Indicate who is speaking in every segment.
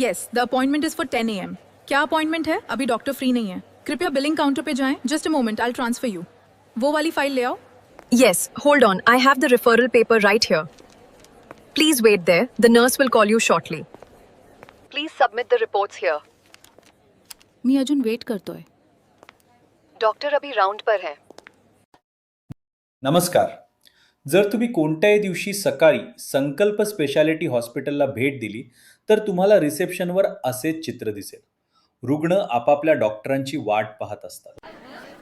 Speaker 1: Yes, the appointment is for 10 AM। क्या appointment है? अभी डॉक्टर फ्री नहीं है। कृपया बिलिंग काउंटर पे जाएं। Just a moment, I transfer you. वो वाली फाइल ले आओ।
Speaker 2: Yes, hold on. I have the referral paper right here. Please wait there. The nurse will call you shortly. Please submit the reports here.
Speaker 1: मी अजून weight करतोय।
Speaker 2: Doctor अभी round पर है.
Speaker 3: नमस्कार. जर तुम्ही कोणत्याही दिवशी सकाळी संकल्प स्पेशालिटी हॉस्पिटलला भेट दिली तर तुम्हाला रिसेप्शनवर असेच चित्र दिसेल. रुग्ण आपापल्या डॉक्टरांची वाट पाहत असतात.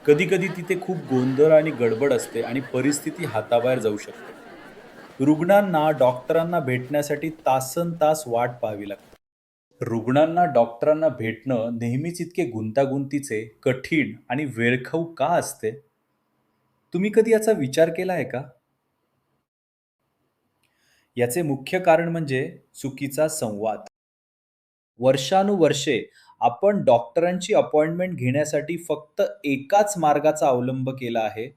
Speaker 3: कधी कधी तिथे खूप गोंधळ आणि गडबड असते आणि परिस्थिती हाताबाहेर जाऊ शकते. रुग्णांना डॉक्टरांना भेटण्यासाठी तासनतास वाट पाहावी लागते. रुग्णांना डॉक्टरांना भेटणं नेहमीच इतके गुंतागुंतीचे, कठीण आणि वेळखाऊ का असते? तुम्ही कधी याचा विचार केला आहे का? याचे मुख्य कारण म्हणजे चुकीचा संवाद. वर्षानुवर्षे आपण डॉक्टरांची अपॉइंटमेंट घेण्यासाठी फक्त एकाच मार्गाचा अवलंब केला आहे.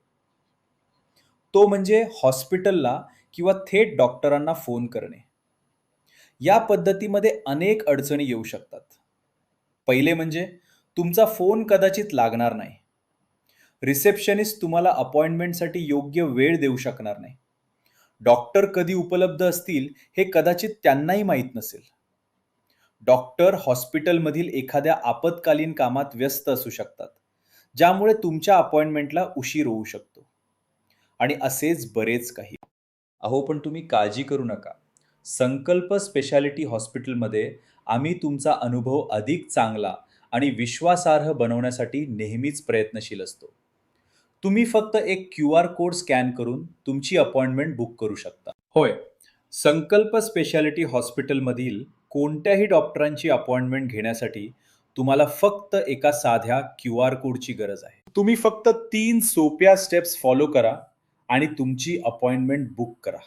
Speaker 3: तो म्हणजे हॉस्पिटलला किंवा थेट डॉक्टरांना फोन करणे. या पद्धतीमध्ये अनेक अडचणी येऊ शकतात. पहिले म्हणजे तुमचा फोन कदाचित लागणार नाही. रिसेप्शनिस्ट तुम्हाला अपॉइंटमेंटसाठी योग्य वेळ देऊ शकणार नाही. डॉक्टर कधी उपलब्ध असतील हे कदाचित त्यांनाही माहीत नसेल. डॉक्टर हॉस्पिटलमधील एखाद्या आपत्कालीन कामात व्यस्त असू शकतात, ज्यामुळे तुमच्या अपॉइंटमेंटला उशीर होऊ शकतो. आणि असेच बरेच काही. अहो, पण तुम्ही काळजी करू नका. संकल्प स्पेशालिटी हॉस्पिटलमध्ये आम्ही तुमचा अनुभव अधिक चांगला आणि विश्वासार्ह बनवण्यासाठी नेहमीच प्रयत्नशील असतो. तुम्ही फक्त एक QR कोड स्कॅन करून तुमची अपॉइंटमेंट बुक करू शकता. होय, संकल्प स्पेशालिटी हॉस्पिटलमधील कोणत्याही डॉक्टरांची अपॉइंटमेंट घेण्यासाठी तुम्हाला फक्त एका साध्या QR कोडची गरज आहे. तुम्ही फक्त 3 सोप्या स्टेप्स फॉलो करा आणि तुमची अपॉइंटमेंट बुक करा.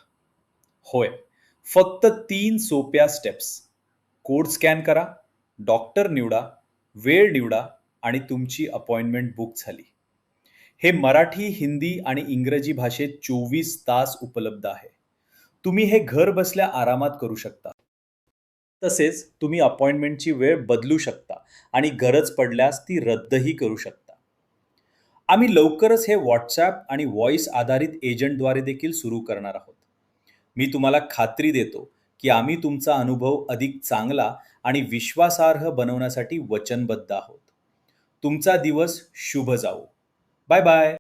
Speaker 3: होय, फक्त 3 सोप्या स्टेप्स. कोड स्कॅन करा, डॉक्टर निवडा, वेळ निवडा आणि तुमची अपॉइंटमेंट बुक झाली. हे मराठी, हिंदी आणि इंग्रजी भाषेत 24 तास उपलब्ध आहे. तुम्ही हे घर बसल्या आरामात करू शकता. तसेच तुम्ही अपॉइंटमेंटची वेळ बदलू शकता आणि गरज पडल्यास ती रद्दही करू शकता. आम्ही लवकरच हे व्हॉट्सॲप आणि व्हॉइस आधारित एजंटद्वारे देखील सुरू करणार आहोत. मी तुम्हाला खात्री देतो की आम्ही तुमचा अनुभव अधिक चांगला आणि विश्वासार्ह बनवण्यासाठी वचनबद्ध आहोत. तुमचा दिवस शुभ जावो. Bye bye.